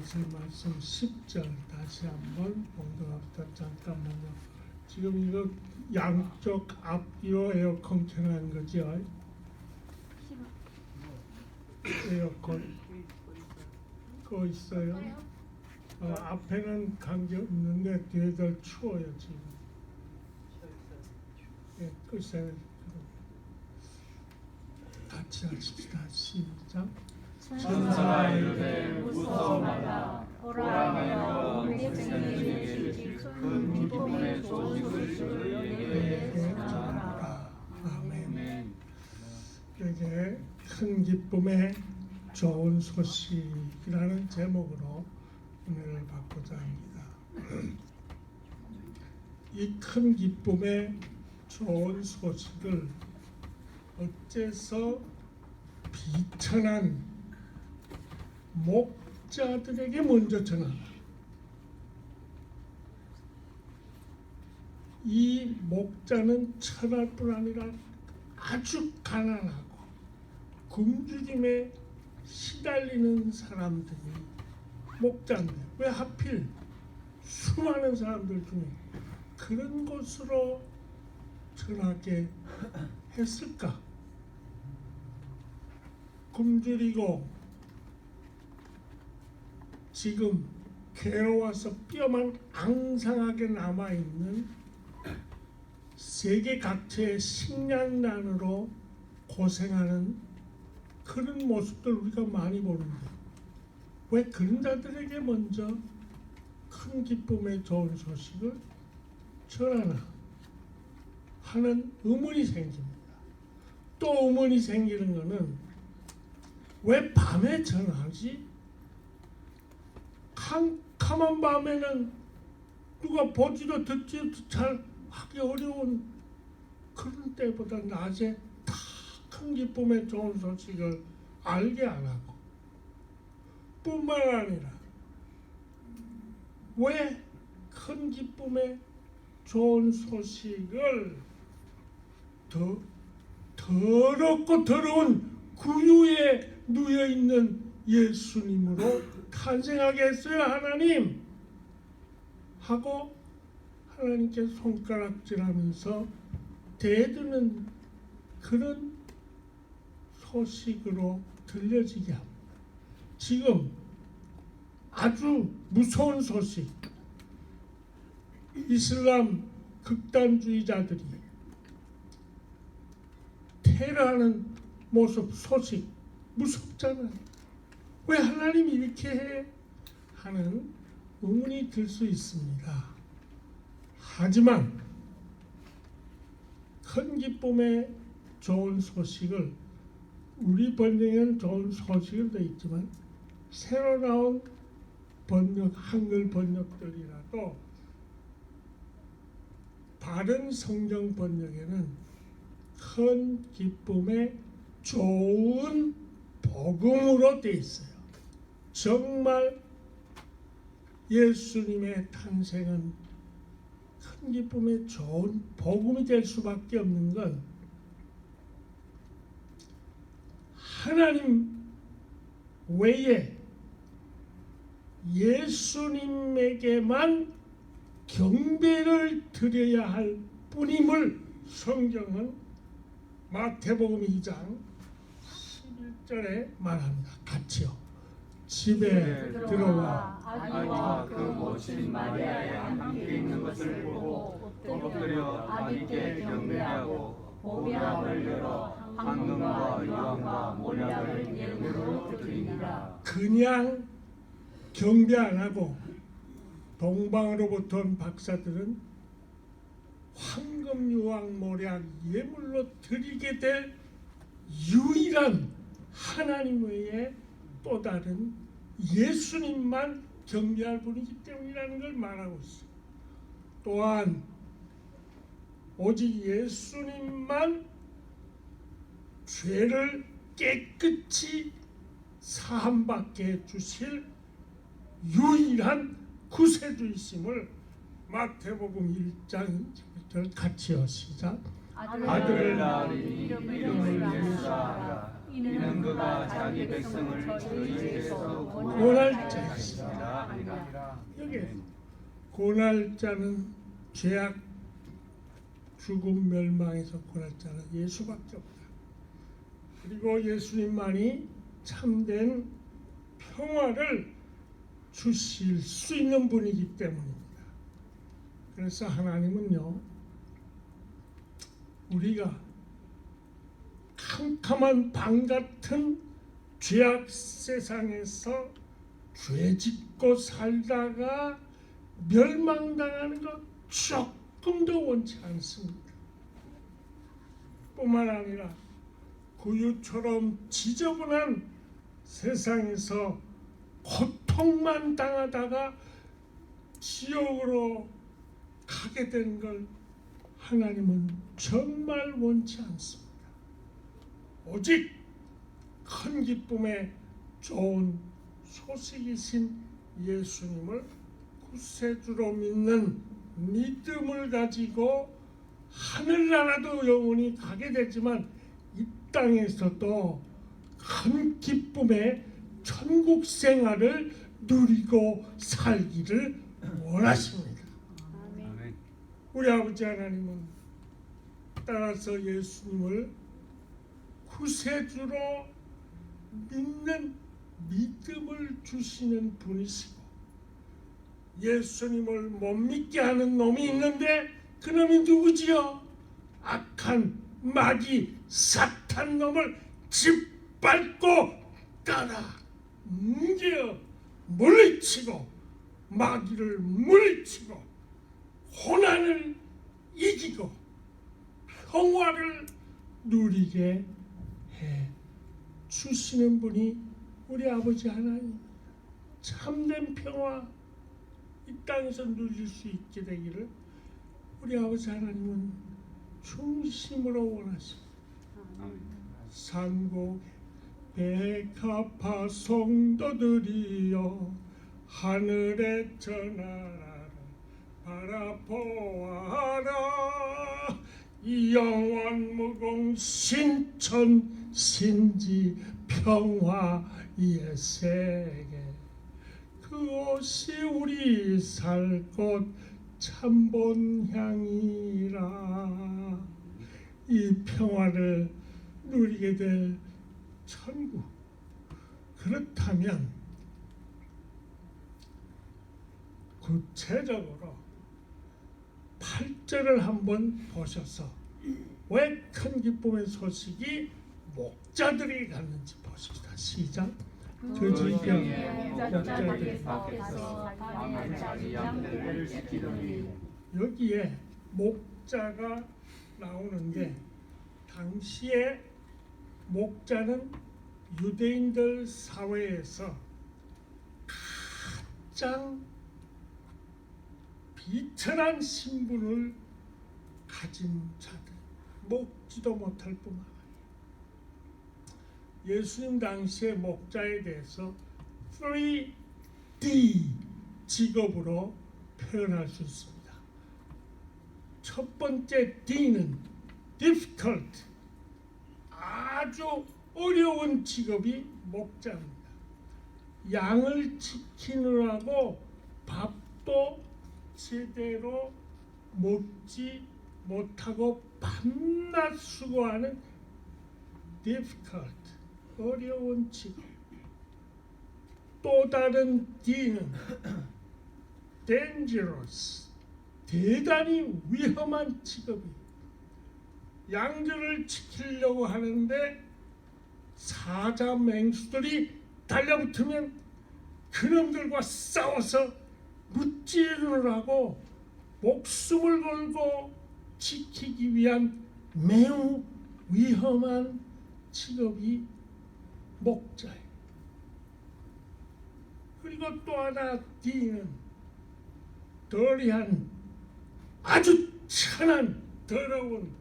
에베소서 말씀 10절 다시 한번 봉독합시다. 잠깐만요. 지금 이거 양쪽 앞뒤로 에어컨 켜놓은 거죠? 에어컨 그거 있어요? 앞에는 관계 없는데 뒤에도 추워요 지금. 예, 끄세요. 같이 하십시다. 시작. 천사가 이르되 무서워 말라. 보라 내가 우리 백성에게 주실 큰 기쁨의 소식을 너희에게 전하노라. 아멘. 이제 큰 기쁨의 좋은 소식이라는 제목으로 은혜를 받고자 합니다. 이 큰 기쁨의 좋은 소식을 어째서 비천한 목자들에게 먼저 전한다. 이 목자는 천할 뿐 아니라 아주 가난하고 굶주림에 시달리는 사람들이 목자인데 왜 하필 수많은 사람들 중에 그런 곳으로 전하게 했을까? 굶주리고 지금 괴로워서 뼈만 앙상하게 남아있는 세계 각지의 식량난으로 고생하는 그런 모습들 우리가 많이 보는데 왜 그런 자들에게 먼저 큰 기쁨의 좋은 소식을 전하나 하는 의문이 생깁니다. 또 의문이 생기는 것은 왜 밤에 전하지? 캄캄한 밤에는 누가 보지도 듣지도 잘 하기 어려운 그런 때보다 낮에 다 큰 기쁨의 좋은 소식을 알게 안 하고 뿐만 아니라 왜 큰 기쁨의 좋은 소식을 더 더럽고 더러운 구유에 누여있는 예수님으로 탄생하게 했어요 하나님 하고 하나님께 손가락질하면서 대드는 그런 소식으로 들려지게 합니다. 지금 아주 무서운 소식, 이슬람 극단주의자들이 테러하는 모습, 소식 무섭잖아요. 왜 하나님이 이렇게 해? 하는 의문이 들 수 있습니다. 하지만 큰 기쁨의 좋은 소식을 우리 번역에는 좋은 소식을 되어 있지만 새로 나온 번역, 한글 번역들이라도 다른 성경 번역에는 큰 기쁨의 좋은 복음으로 되어 있어요. 정말 예수님의 탄생은 큰 기쁨의 좋은 복음이 될 수밖에 없는 건 하나님 외에 예수님에게만 경배를 드려야 할 뿐임을 성경은 마태복음 2장 11절에 말합니다. 같이요. 집에 들어와 아기와 그 모친 마리아에 함께 있는 것을 보고 엎드려 아기께 경배하고 보배함을 열어 황금과 유황과 몰약을 예물로 드리니라. 그냥 경배 안 하고 동방으로부터 온 박사들은 황금, 유황, 몰약 예물로 드리게 될 유일한 하나님 외에 또 다른 예수님만 경배할 분이기 때문이라는 걸 말하고 있어요. 또한 오직 예수님만 죄를 깨끗이 사함받게 해주실 유일한 구세주이심을 마태복음 1장 1절 같이요. 시작. 아들을 낳으니 이름을 예수라. 이는 그가 자기 백성을 저희에게서 구원할 자이시라. 여기 고날자는 죄악, 죽음, 멸망에서 고날자는 예수밖에 없다. 그리고 예수님만이 참된 평화를 주실 수 있는 분이기 때문입니다. 그래서 하나님은요, 우리가 캄캄한 밤 같은 죄악 세상에서 죄 짓고 살다가 멸망당하는 것 조금도 원치 않습니다. 뿐만 아니라 구유처럼 지저분한 세상에서 고통만 당하다가 지옥으로 가게 되는 걸 하나님은 정말 원치 않습니다. 오직 큰 기쁨의 좋은 소식이신 예수님을 구세주로 믿는 믿음을 가지고 하늘나라도 영원히 가게 되지만 이 땅에서도 큰 기쁨의 천국 생활을 누리고 살기를 원하십니다. 아멘. 우리 아버지 하나님은 따라서 예수님을 구세주로 믿는 믿음을 주시는 분이시고, 예수님을 못 믿게 하는 놈이 있는데 그 놈이 누구지요? 악한 마귀 사탄 놈을 짓밟고 따라 뭉개어 물리치고 마귀를 물리치고 고난을 이기고 평화를 누리게 해 주시는 분이 우리 아버지 하나님, 참된 평화 이 땅에서 누릴 수 있게 되기를 우리 아버지 하나님은 중심으로 원하십니다. 산고 백합화 성도들이여 하늘의 저 나라를 바라보아라. 이 영원 무궁 신천 신지 평화의 세계, 그것이 우리 살 곳 참본 향이라. 이 평화를 누리게 될 천국, 그렇다면 구체적으로 8절을 한번 보셔서 왜 큰 기쁨의 소식이 목자들이 갔는지 보십시다. 시작. 그 지경에 목자들이 밖에서 밤에 자기 양들을 지키더니. 여기에 목자가 나오는데, 당시에 목자는 유대인들 사회에서 가장 비천한 신분을 가진 자들, 먹지도 못할 뿐만 아니라 예수님 당시의 목자에 대해서 3D 직업으로 표현할 수 있습니다. 첫 번째 D는 difficult, 아주 어려운 직업이 목자입니다. 양을 지키느라고 밥도 제대로 먹지 못하고 밤낮 수고하는 difficult, 어려운 직업. 또 다른 D는 dangerous, 대단히 위험한 직업이. 양들을 지키려고 하는데 사자 맹수들이 달려붙으면 그놈들과 싸워서 무찌르느라고 목숨을 걸고 지키기 위한 매우 위험한 직업이 목자예요. 그리고 또 하나 D는 더리한, 아주 천한, 더러운,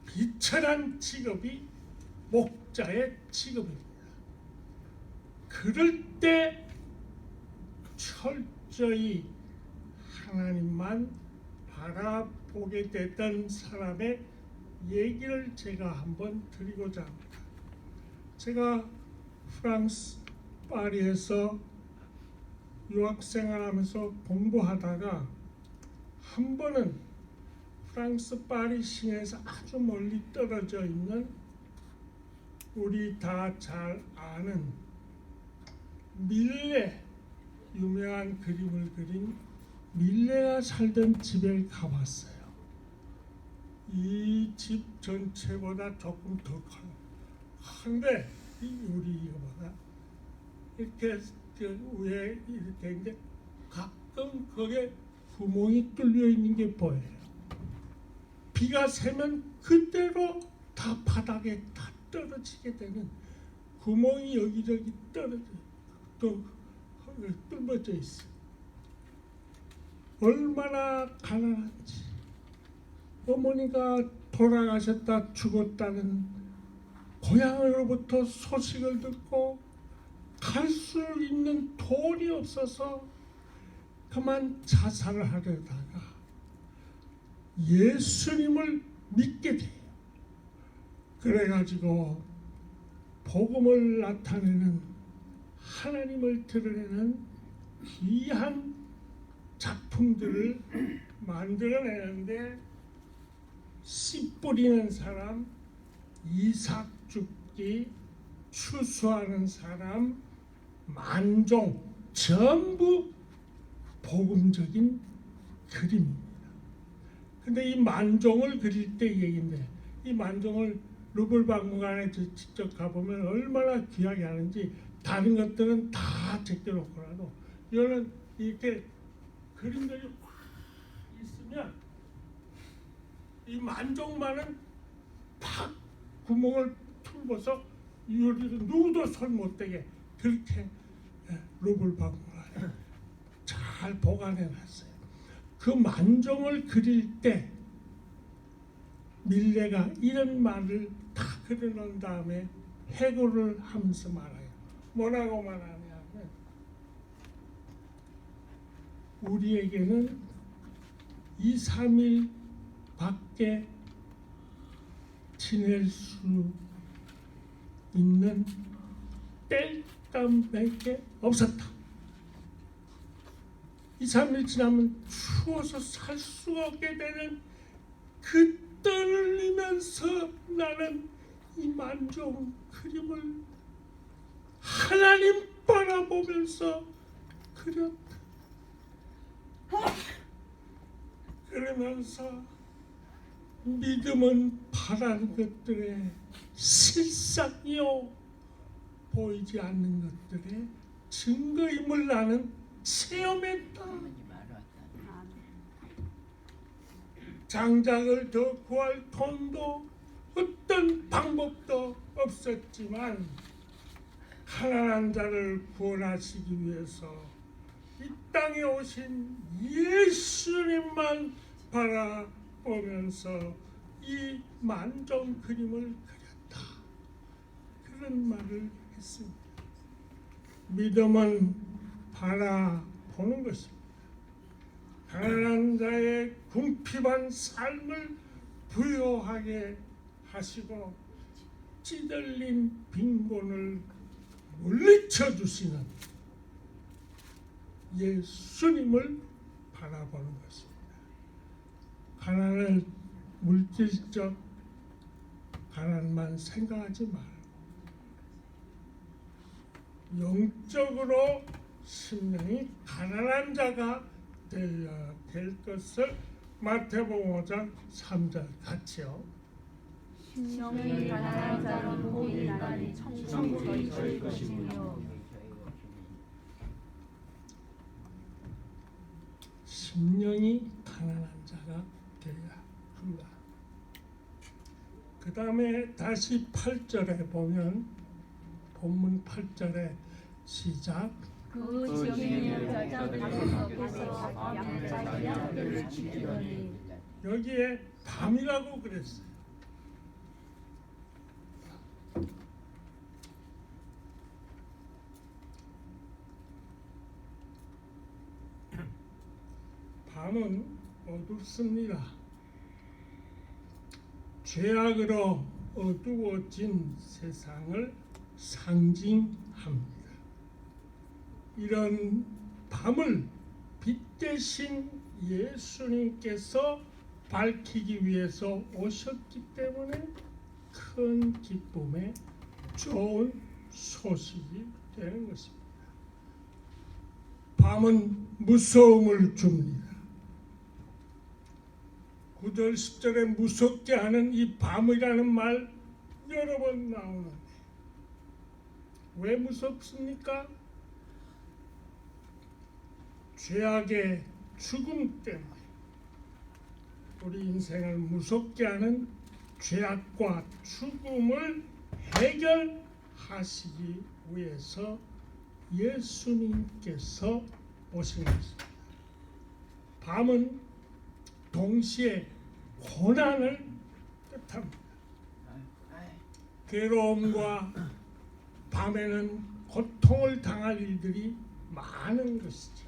비천한 직업이 목자의 직업입니다. 그럴 때 철저히 하나님만 바라보게 됐던 사람의 얘기를 제가 한번 드리고자 합니다. 제가 프랑스 파리에서 유학생활하면서 공부하다가 한 번은 프랑스 파리 시내에서 아주 멀리 떨어져 있는 우리 다 잘 아는 밀레, 유명한 그림을 그린 밀레가 살던 집에 가봤어요. 이 집 전체보다 조금 더 커요. 근데 우리 이거보다 이렇게 위에 이렇게 있는데 가끔 거기에 구멍이 뚫려 있는 게 보여요. 비가 새면 그대로 다 바닥에 다 떨어지게 되는 구멍이 여기저기 떨어져 또 뚫어져 있어. 얼마나 가난한지. 어머니가 돌아가셨다 죽었다는 고향으로부터 소식을 듣고 갈 수 있는 돈이 없어서 그만 자살을 하려다가 예수님을 믿게 돼요. 그래가지고 복음을 나타내는 하나님을 드러내는 귀한 작품들을 만들어내는데 씨 뿌리는 사람, 이삭 죽기, 추수하는 사람, 만종 전부 복음적인 그림입니다. 근데 이 만종을 그릴 때 얘기인데 이 만종을 루블 박물관에 직접 가보면 얼마나 귀하게 하는지 다른 것들은 다 제껴놓고라도 이거는 이렇게 그림들이 확 있으면 이 만종만은 팍 구멍을 뚫어서 유리도 누구도 손 못대게 그렇게 루블 박물관에 잘 보관해놨어요. 그 만종을 그릴 때 밀레가 이런 말을 다 그려놓은 다음에 해고를 하면서 말해요. 뭐라고 말하냐면 우리에게는 2, 3일 밖에 지낼 수 있는 땔감밖에 없었다. 2, 3일 지나면 추워서 살 수가 없게 되는 그 떨리면서 나는 이 만종 그림을 하나님 바라보면서 그렸다. 그러면서 믿음은 바라는 것들의 실상이요 보이지 않는 것들의 증거임을 나는 체험했다. 장작을 더 구할 돈도 어떤 방법도 없었지만 가난한 자를 구원하시기 위해서 이 땅에 오신 예수님만 바라보면서 이 만종 그림을 그렸다. 그런 말을 했습니다. 믿음은 바라보는 것입니다. 가난한 자의 궁핍한 삶을 부여하게 하시고 찌들린 빈곤을 물리쳐 주시는 예수님을 바라보는 것입니다. 가난을 물질적 가난만 생각하지 말고 영적으로 심령이 가난한 자가 되어야 될 것을 마태복음 5장 3절 같이요. 심령이 가난한 자는 복이 나니 천국이 저희 것이며 심령이 가난한 자가 되어야 한다. 그 다음에 다시 8절에 보면 본문 8절에 시작. 그 지역에 있는 자들에서 양자기를 지키더니 여기에 밤이라고 그랬어요. 밤은 어둡습니다. 죄악으로 어두워진 세상을 상징합니다. 이런 밤을 빛 대신 예수님께서 밝히기 위해서 오셨기 때문에 큰 기쁨의 좋은 소식이 되는 것입니다. 밤은 무서움을 줍니다. 9절 10절에 무섭게 하는 이 밤이라는 말 여러 번 나오는데 왜 무섭습니까? 죄악의 죽음 때문에 우리 인생을 무섭게 하는 죄악과 죽음을 해결하시기 위해서 예수님께서 오신 것입니다. 밤은 동시에 고난을 뜻합니다. 괴로움과 밤에는 고통을 당할 일들이 많은 것이죠.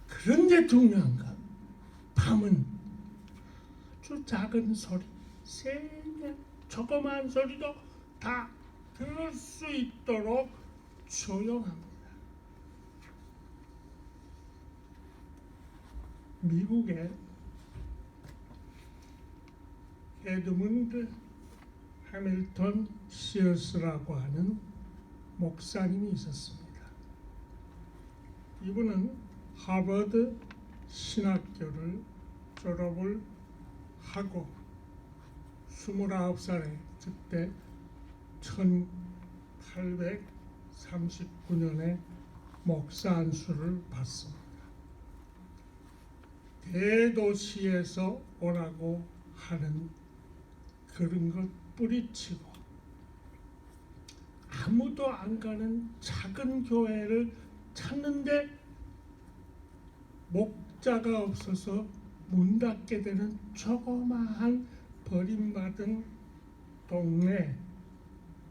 그런데 중요한 건 밤은 아주 작은 소리, 세게 조그마한 소리도 다 들을 수 있도록 조용합니다. 미국에 에드문드 해밀턴 시어스라고 하는 목사님이 있었습니다. 이분은 하버드 신학교를 졸업을 하고 29살에 그때 1839년에 목사 안수를 받습니다. 대도시에서 오라고 하는 그런 것 뿌리치고 아무도 안 가는 작은 교회를 찾는데 목자가 없어서 문 닫게 되는 조그마한 버림받은 동네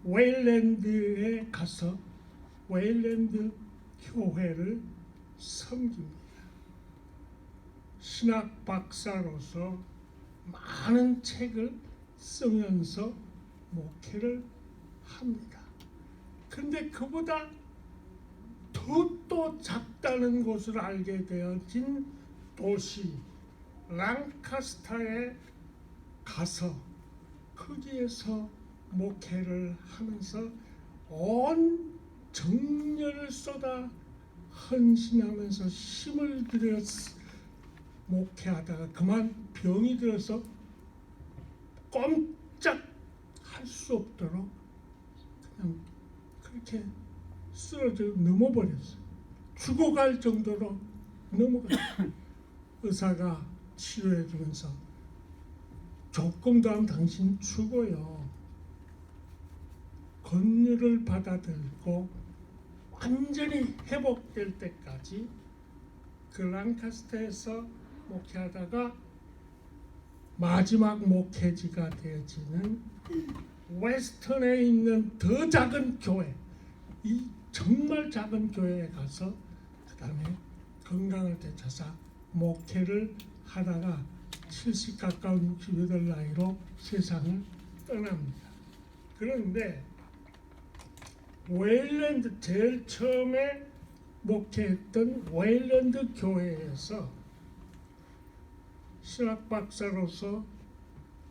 웨일랜드에 가서 웨일랜드 교회를 섬깁니다. 신학 박사로서 많은 책을 쓰면서 목회를 합니다. 근데 그보다 더 작다는 것을 알게 되어진 도시 랑카스타에 가서 거기에서 목회를 하면서 온 정열을 쏟아 헌신하면서 힘을 들여 목회하다가 그만 병이 들어서 꼼짝 할 수 없도록 그냥 그렇게 쓰러져 넘어버렸어요. 죽어갈 정도로 넘어갔어요. 의사가 치료해 주면서 조금 더 하면 당신 죽어요. 권유를 받아들고 완전히 회복될 때까지 그 랑카스터에서 목회하다가 마지막 목회지가 되어지는 웨스턴에 있는 더 작은 교회, 이 정말 작은 교회에 가서 그 다음에 건강을 되찾아 목회를 하다가 70 가까운 68 나이로 세상을 떠납니다. 그런데 웨일랜드 제일 처음에 목회했던 웨일랜드 교회에서 신학 박사로서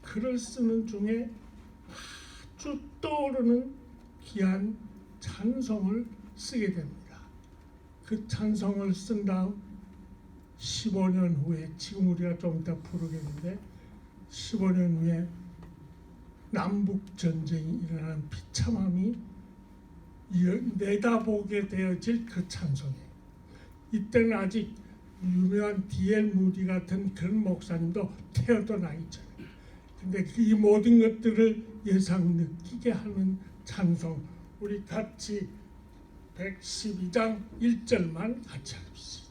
글을 쓰는 중에 아주 떠오르는 귀한 찬송을 쓰게 됩니다. 그 찬송을 쓴 다음 15년 후에 지금 우리가 좀 이따 부르겠는데 15년 후에 남북 전쟁이 일어나는 비참함이 내다보게 되어질 그 찬송이에요. 이때는 아직 유명한 D.L. 무디 같은 그런 목사님도 태어나 있잖아요. 근데 이 모든 것들을 예상 느끼게 하는 찬송, 우리 같이 112장 1절만 같이 합시다.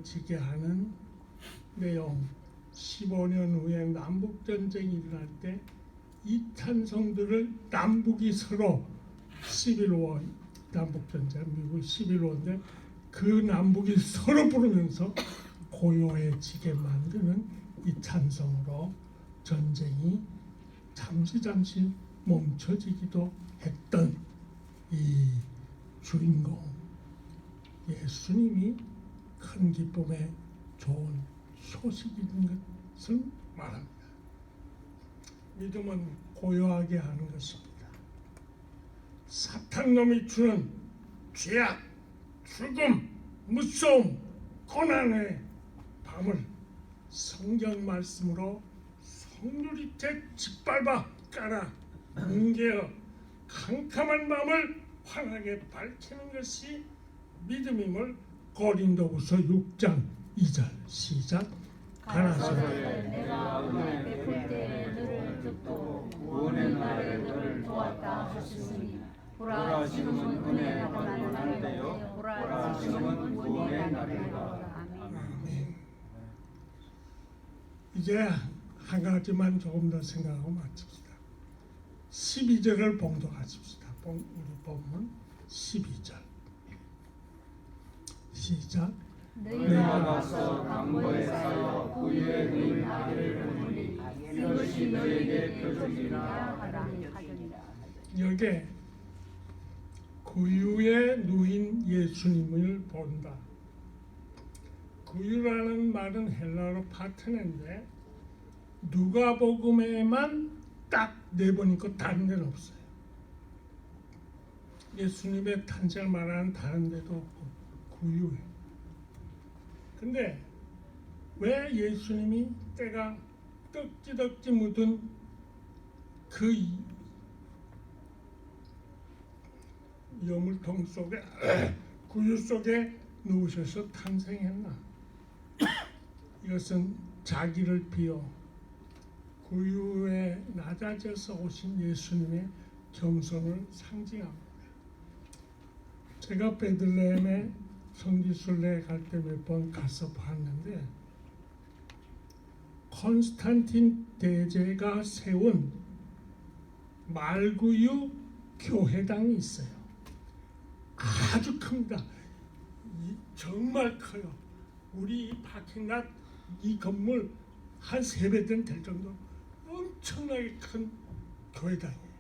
고요해지게 하는 내용. 15년 후에 남북 전쟁이 일어날 때 이 찬송들을 남북이 서로 11월 남북 전쟁 미국 11월인데 그 남북이 서로 부르면서 고요해지게 만드는 이 찬송으로 전쟁이 잠시 멈춰지기도 했던 이 주인공 예수님이 큰 기쁨의 좋은 소식인 것을 말합니다. 믿음은 고요하게 하는 것입니다. 사탄놈이 주는 죄악, 죽음, 무서움, 고난의 밤을 성경 말씀으로 성류리째 짓밟아 깔아 뭉개어 캄캄한 마음을 환하게 밝히는 것이 믿음임을 고린도후서 6장 2절 시작. 가라사대 내가 은혜 베풀 때 너를 듣고 구원의 날에 너를 도왔다 하셨으니 보라 지금은 은혜가 나는 날이요 보라 지금은 구원의 날이로다. 아멘. 이제 한 가지만 조금 더 생각하고 마칩시다. 12절을 봉독하십시다. 우리 본문 12절 시작. 내가 가서 강보에 쌓여 구유에 누인 아기를 보니 이것이 너에게 표적이라 하더니라. 여기에 구유에 누인 예수님을 본다. 구유라는 말은 헬라어로 파트너인데 누가복음에만 딱 4번 있고 다른 데는 없어요. 예수님의 탄생을 말하는 다른 데도 없고 구유에. 근데 왜 예수님이 때가 떡지덕지 묻은 그 여물통 속에 구유 속에 누우셔서 탄생했나? 이것은 자기를 비워 구유에 낮아져서 오신 예수님의 겸손을 상징합니다. 제가 베들레헴에 성지순례 갈 때 몇 번 가서 봤는데 콘스탄틴 대제가 세운 말구유 교회당이 있어요. 아주 큽니다. 정말 커요. 우리 이 파킹랏 이 건물 한 3배는 될 정도 엄청나게 큰 교회당이에요.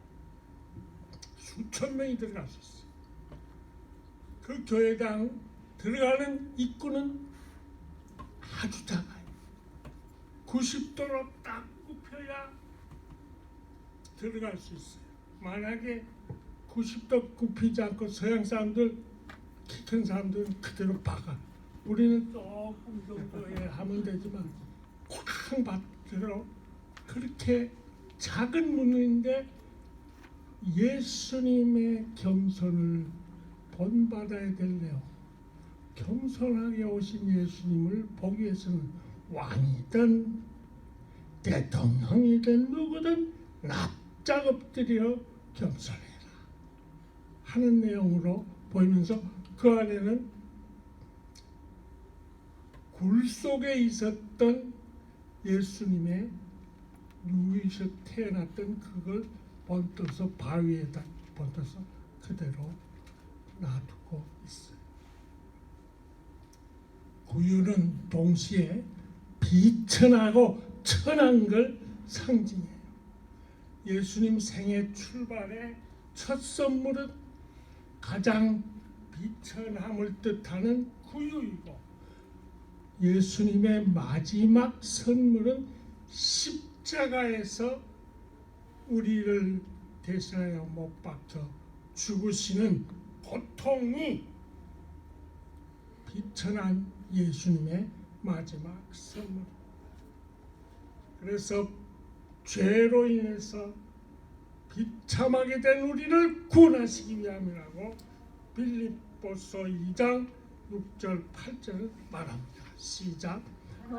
수천 명이 들어갔었어요. 그 교회당 들어가는 입구는 아주 작아요. 90도로 딱 굽혀야 들어갈 수 있어요. 만약에 90도 굽히지 않고 서양 사람들 키 큰 사람들은 그대로 박아. 우리는 조금 정도에 하면 되지만 쾅 박대로 그렇게 작은 문인데 예수님의 겸손을 본받아야 될래요. 겸손하게 오신 예수님을 보기 위해서는 왕이든 대통령이든 누구든 납작 엎드려 겸손해라 하는 내용으로 보이면서 그 안에는 굴 속에 있었던 예수님의 누이셔 태어났던 그걸 번떠서 바위에다 번떠서 그대로 놔두고 있어요. 구유는 동시에 비천하고 천한 걸 상징해요. 예수님 생애 출발의 첫 선물은 가장 비천함을 뜻하는 구유이고 예수님의 마지막 선물은 십자가에서 우리를 대신하여 못 박혀 죽으시는 고통이 비천한 예수님의 마지막 선물. 그래서 죄로 인해서 비참하게 된 우리를 구원하시기 위함이라고 빌립보서 2장 6절 8절을 말합니다. 시작.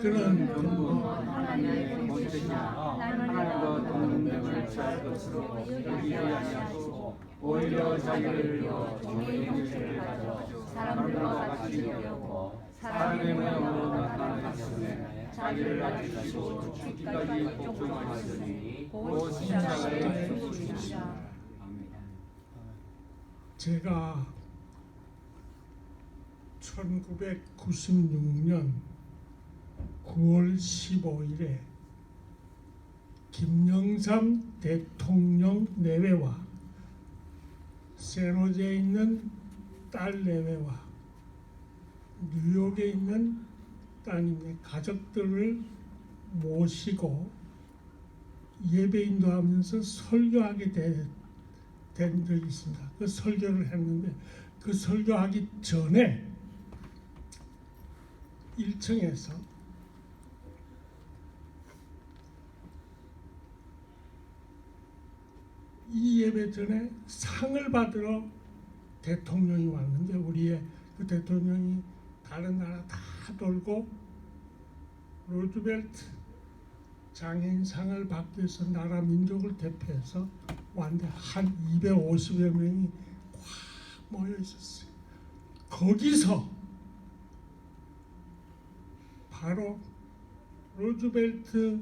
그는 하나님의 본체시나 하나님과 동등됨을 취할 것으로 여기지 아니하시고 오히려 자기를 비워 종의 형체를 가져 사람들과 같이 여겼고 사람의 모양으로 나타나셨으며 자기를 낮추시고 죽기까지 복종하셨으니 곧 십자가에 죽으시리라. 제가 1996년 9월 15일에 김영삼 대통령 내외와 세노제에 있는 딸 내외와 뉴욕에 있는 따님의 가족들을 모시고 예배 인도하면서 설교하게 된 적이 있습니다. 그 설교를 했는데 그 설교하기 전에 1층에서 이 예배 전에 상을 받으러 대통령이 왔는데 우리의 그 대통령이 다른 나라 다 돌고 루즈벨트 장애인상을 받기 위해서 나라 민족을 대표해서 왔는데 한 250여 명이 꽉 모여 있었어요. 거기서 바로 루즈벨트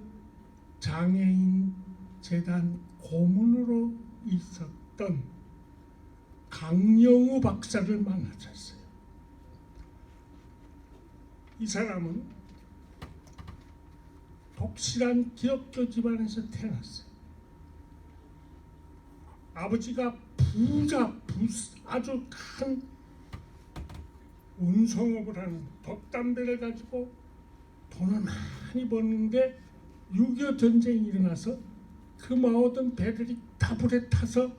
장애인 재단 고문으로 있었던 강영우 박사를 만나셨어요. 이 사람은 독실한 기독교 집안에서 태어났어요. 아버지가 아주 큰 운송업을 하는 돛담배를 가지고 돈을 많이 버는데 6.25 전쟁이 일어나서 그 모든 배들이 다 불에 타서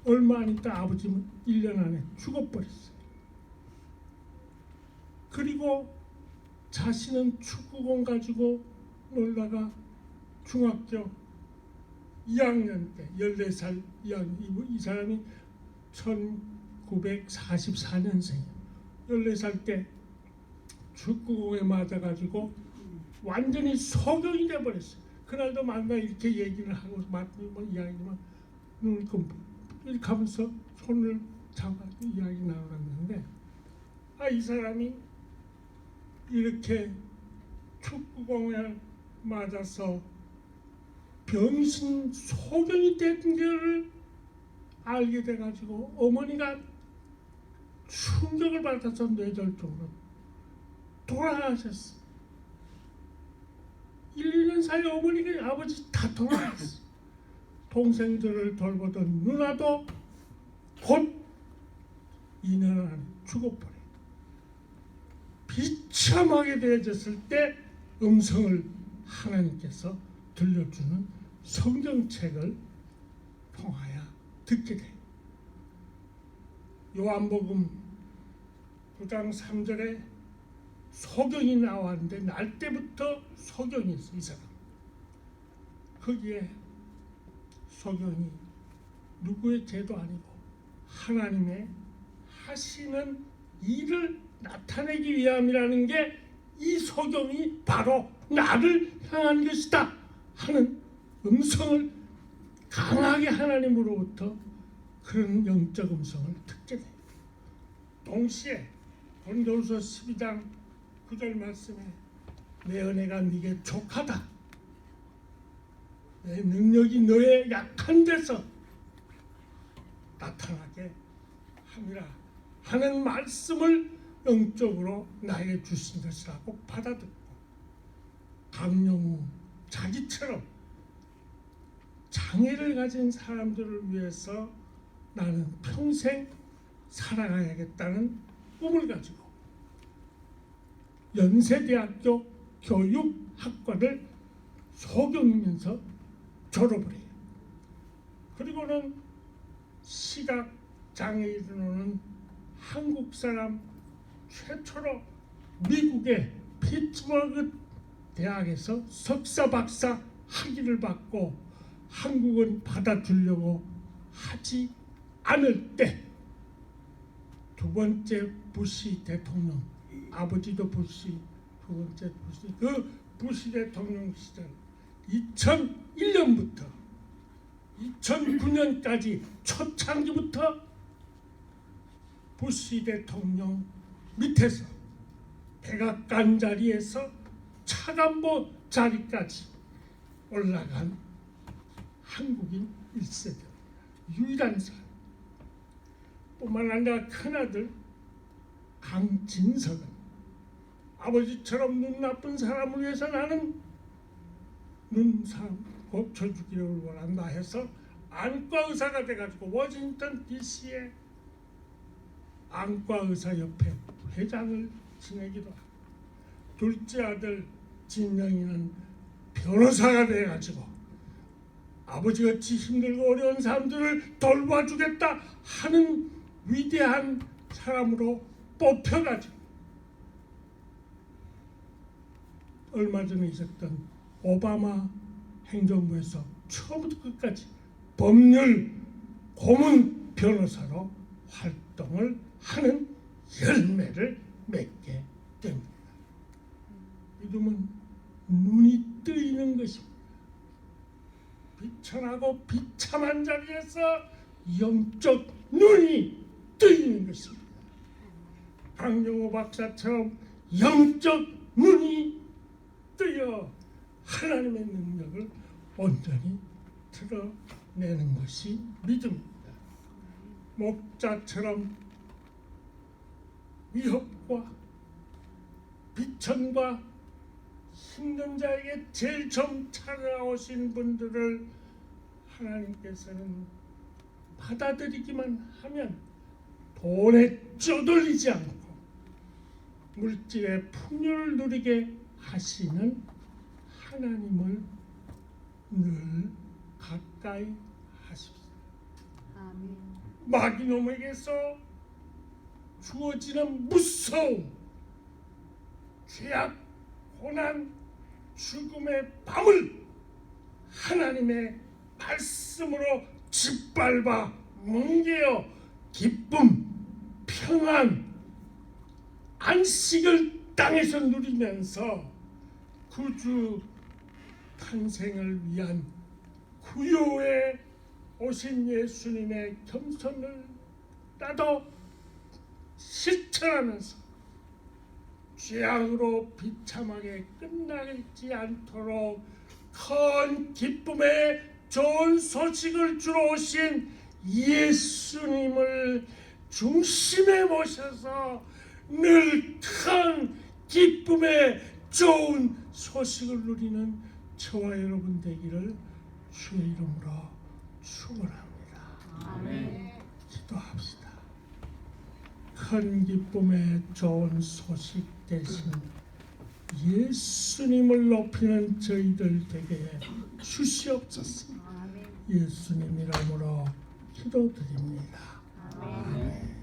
얼마 안 있다 아버지는 1년 안에 죽어버렸어요. 그리고 자신은 축구공 가지고 놀다가 중학교 2학년 때 14살 이 사람이 1944년생이에요. 14살 때 축구공에 맞아가지고 완전히 소경이 돼버렸어요. 그날도 만나 이렇게 얘기를 하고 이야기만 눈을 감고 이렇게 하면서 손을 잡아 이야기 나눴는데 이 사람이 이렇게 축구공에 맞아서 병신 소경이 된 것을 알게 돼가지고 어머니가 충격을 받아서 뇌절적으로 돌아가셨어. 1, 2년 사이 어머니가 아버지 다 돌아갔어. 동생들을 돌보던 누나도 곧 2년 안에 죽어버려. 비참하게 되어졌을 때 음성을 하나님께서 들려주는 성경책을 통하여 듣게 돼요. 요한복음 9장 3절에 소경이 나왔는데 날 때부터 소경이 있어. 이 사람 거기에 소경이 누구의 죄도 아니고 하나님의 하시는 일을 나타내기 위함이라는 게 이 소경이 바로 나를 향한 것이다 하는 음성을 강하게 하나님으로부터 그런 영적 음성을 듣게 돼요. 동시에 고린도후서 12장 9절 말씀에 내 은혜가 네게 족하다. 내 능력이 너의 약한 데서 나타나게 함이라 하는 말씀을 영적으로 나에게 주신 것이라고 받아들고 강영우 자기처럼 장애를 가진 사람들을 위해서 나는 평생 살아가야겠다는 꿈을 가지고 연세대학교 교육학과를 소경이면서 졸업을 해요. 그리고는 시각장애인으로는 한국 사람 최초로 미국의 피츠버그 대학에서 석사 박사 학위를 받고 한국은 받아주려고 하지 않을 때 두 번째 부시 대통령, 아버지도 부시, 두 번째 부시, 그 부시 대통령 시절 2001년부터 2009년까지 초창기부터 부시 대통령 밑에서 백악관 자리에서 차관보 자리까지 올라간 한국인 1세대 유일한 사람. 뿐만 아니라 큰아들 강진석은 아버지처럼 눈 나쁜 사람을 위해서 나는 눈상 고쳐주기를 원한다 해서 안과 의사가 돼가지고 워싱턴 DC에 안과 의사협회 회장을 지내기도 하고, 둘째 아들 진영이는 변호사가 돼가지고 아버지같이 힘들고 어려운 사람들을 돌봐주겠다 하는 위대한 사람으로 뽑혀가지고 얼마 전에 있었던 오바마 행정부에서 처음부터 끝까지 법률 고문 변호사로 활동을 하는 열매를 맺게 됩니다. 믿음은 눈이 뜨이는 것입니다. 비천하고 비참한 자리에서 영적 눈이 뜨이는 것입니다. 강영호 박사처럼 영적 눈이 뜨여 하나님의 능력을 온전히 드러내는 것이 믿음입니다. 목자처럼 위협과 비천과 힘든 자에게 제일 처음 찾아오신 분들을 하나님께서는 받아들이기만 하면 돈에 쪼들리지 않고 물질의 풍요를 누리게 하시는 하나님을 늘 가까이 하십시오. 아멘. 마귀놈에게서 주어지는 무서움, 죄악, 고난, 죽음의 밤을 하나님의 말씀으로 짓밟아 뭉개어 기쁨, 평안, 안식을 땅에서 누리면서 구주 탄생을 위한 구요에 오신 예수님의 겸손을 나도 실천하면서 죄악으로 비참하게 끝나지 않도록 큰 기쁨의 좋은 소식을 주러 오신 예수님을 중심에 모셔서 늘 큰 기쁨의 좋은 소식을 누리는 저와 여러분 되기를 주의 이름으로 축원합니다. 아멘. 기도합시다. 큰 기쁨의 좋은 소식 대신 예수님을 높이는 저희들 되게 해 주시옵소서. 아멘. 예수님 이름으로 기도드립니다. 아멘.